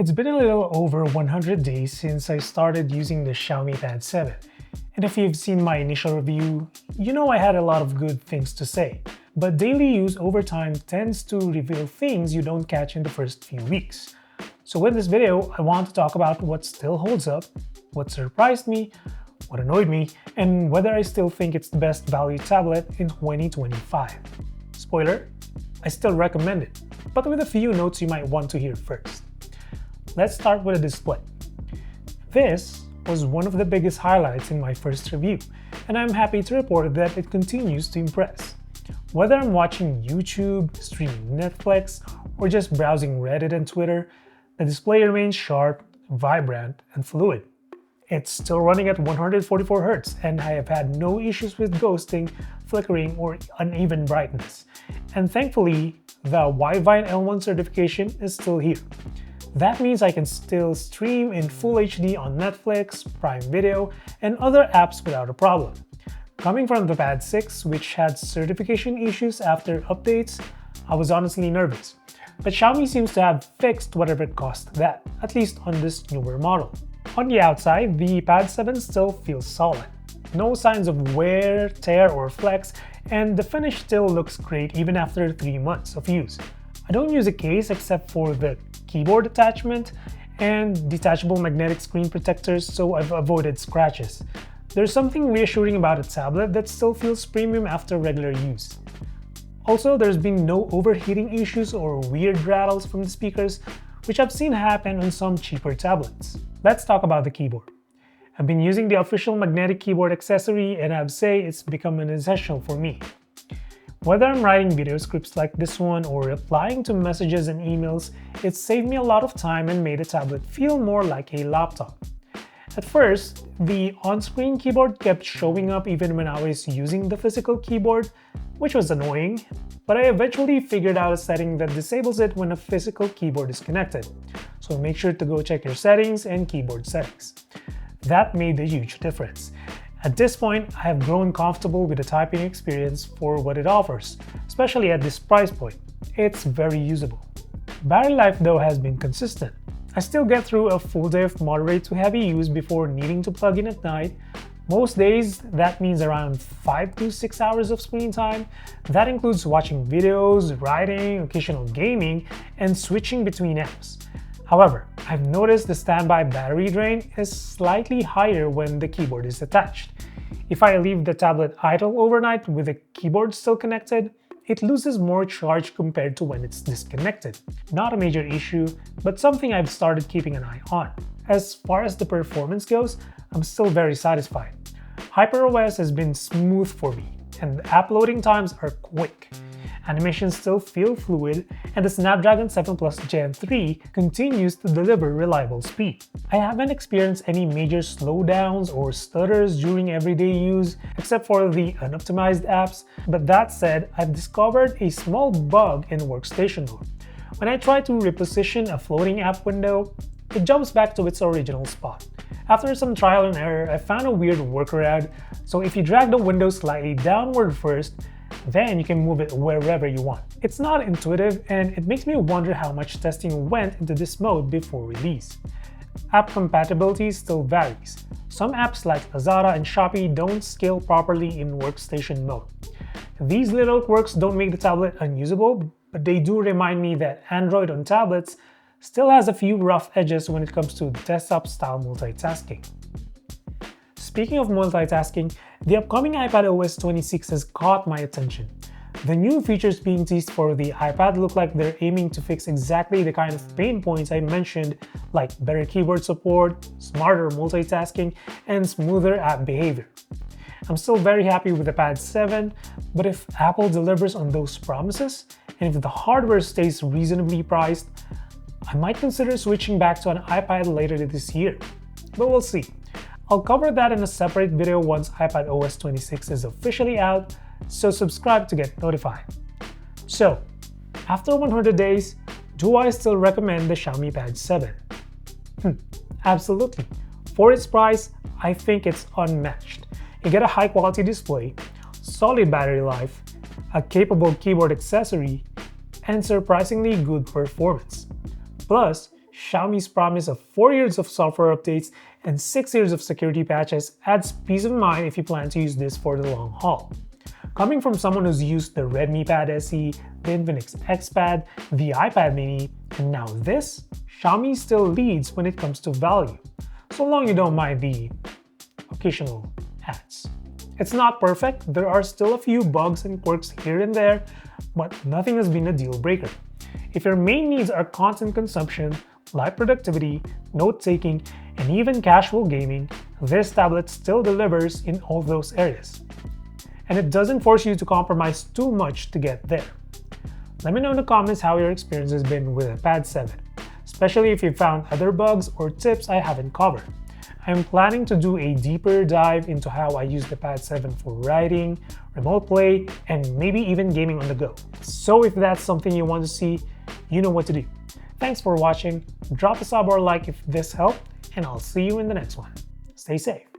It's been a little over 100 days since I started using the Xiaomi Pad 7, and if you've seen my initial review, you know I had a lot of good things to say. But daily use over time tends to reveal things you don't catch in the first few weeks. So in this video, I want to talk about what still holds up, what surprised me, what annoyed me, and whether I still think it's the best value tablet in 2025. Spoiler, I still recommend it, but with a few notes you might want to hear first. Let's start with the display. This was one of the biggest highlights in my first review, and I'm happy to report that it continues to impress. Whether I'm watching YouTube, streaming Netflix, or just browsing Reddit and Twitter, the display remains sharp, vibrant, and fluid. It's still running at 144 Hz, and I have had no issues with ghosting, flickering, or uneven brightness. And thankfully, the Wi-Fi L1 certification is still here. That means I can still stream in Full HD on Netflix, Prime Video, and other apps without a problem. Coming from the Pad 6, which had certification issues after updates, I was honestly nervous. But Xiaomi seems to have fixed whatever caused that, at least on this newer model. On the outside, the Pad 7 still feels solid. No signs of wear, tear, or flex, and the finish still looks great even after 3 months of use. I don't use a case except for the keyboard attachment and detachable magnetic screen protectors, so I've avoided scratches. There's something reassuring about a tablet that still feels premium after regular use. Also, there's been no overheating issues or weird rattles from the speakers, which I've seen happen on some cheaper tablets. Let's talk about the keyboard. I've been using the official magnetic keyboard accessory, and I'd say it's become an essential for me. Whether I'm writing video scripts like this one or replying to messages and emails, it's saved me a lot of time and made the tablet feel more like a laptop. At first, the on-screen keyboard kept showing up even when I was using the physical keyboard, which was annoying, but I eventually figured out a setting that disables it when a physical keyboard is connected. So make sure to go check your settings and keyboard settings. That made a huge difference. At this point, I have grown comfortable with the typing experience for what it offers, especially at this price point. It's very usable. Battery life though has been consistent. I still get through a full day of moderate to heavy use before needing to plug in at night. Most days, that means around 5 to 6 hours of screen time. That includes watching videos, writing, occasional gaming, and switching between apps. However, I've noticed the standby battery drain is slightly higher when the keyboard is attached. If I leave the tablet idle overnight with the keyboard still connected, it loses more charge compared to when it's disconnected. Not a major issue, but something I've started keeping an eye on. As far as the performance goes, I'm still very satisfied. HyperOS has been smooth for me, and the app loading times are quick. Animations still feel fluid, and the Snapdragon 7 Plus Gen 3 continues to deliver reliable speed. I haven't experienced any major slowdowns or stutters during everyday use, except for the unoptimized apps, but that said, I've discovered a small bug in Workstation mode. When I try to reposition a floating app window, it jumps back to its original spot. After some trial and error, I found a weird workaround, so if you drag the window slightly downward first, then you can move it wherever you want. It's not intuitive, and it makes me wonder how much testing went into this mode before release. App compatibility still varies. Some apps like Lazada and Shopee don't scale properly in Workstation mode. These little quirks don't make the tablet unusable, but they do remind me that Android on tablets still has a few rough edges when it comes to desktop-style multitasking. Speaking of multitasking, the upcoming iPad OS 26 has caught my attention. The new features being teased for the iPad look like they're aiming to fix exactly the kind of pain points I mentioned, like better keyboard support, smarter multitasking, and smoother app behavior. I'm still very happy with the Pad 7, but if Apple delivers on those promises, and if the hardware stays reasonably priced, I might consider switching back to an iPad later this year. But we'll see. I'll cover that in a separate video once iPad OS 26 is officially out, so subscribe to get notified. So, after 100 days, do I still recommend the Xiaomi Pad 7? Absolutely. For its price, I think it's unmatched. You get a high-quality display, solid battery life, a capable keyboard accessory, and surprisingly good performance. Plus, Xiaomi's promise of 4 years of software updates and 6 years of security patches adds peace of mind if you plan to use this for the long haul. Coming from someone who's used the Redmi Pad SE, the Infinix X Pad, the iPad mini, and now this, Xiaomi still leads when it comes to value, so long you don't mind the occasional ads. It's not perfect, there are still a few bugs and quirks here and there, but nothing has been a deal breaker. If your main needs are content consumption, live productivity, note-taking, and even casual gaming, this tablet still delivers in all those areas. And it doesn't force you to compromise too much to get there. Let me know in the comments how your experience has been with the Pad 7, especially if you found other bugs or tips I haven't covered. I am planning to do a deeper dive into how I use the Pad 7 for writing, remote play, and maybe even gaming on the go. So if that's something you want to see, you know what to do. Thanks for watching, drop a sub or like if this helped, and I'll see you in the next one. Stay safe.